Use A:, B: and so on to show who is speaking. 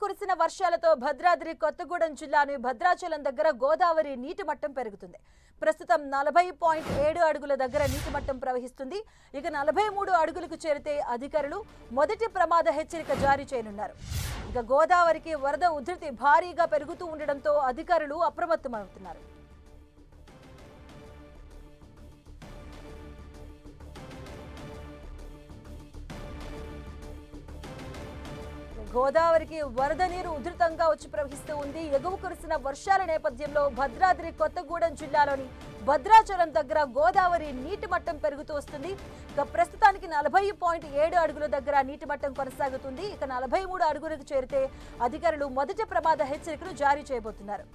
A: కురిసిన వర్షాలతో భద్రాద్రి కొత్తగూడెం జిల్లాని భద్రాచలం దగ్గర గోదావరి నీటి మట్టం పెరుగుతుంది. ప్రస్తుతం 40.7 అడుగుల దగ్గర నీటి మట్టం ప్రవహిస్తుంది. ఇక 43 అడుగులకు చేరితే అధికారులు మొదటి ప్రమాద హెచ్చరిక జారీ చేయనున్నారు. ఇక గోదావరికి వరద ఉధృతి భారీగా పెరుగుతూ ఉండడంతో అధికారులు అప్రమత్తమవుతున్నారు. గోదావరికి వరద నీరు ఉధృతంగా వచ్చి ప్రవహిస్తూ ఉంది. ఎగువ కురిసిన వర్షాల నేపథ్యంలో భద్రాద్రి కొత్తగూడెం జిల్లాలోని భద్రాచలం దగ్గర గోదావరి నీటి మట్టం పెరుగుతూ వస్తుంది. ఇక ప్రస్తుతానికి 40.7 అడుగుల దగ్గర నీటి మట్టం కొనసాగుతుంది. ఇక 43 అడుగులకు చేరితే అధికారులు మొదటి ప్రమాద హెచ్చరికను జారీ చేయబోతున్నారు.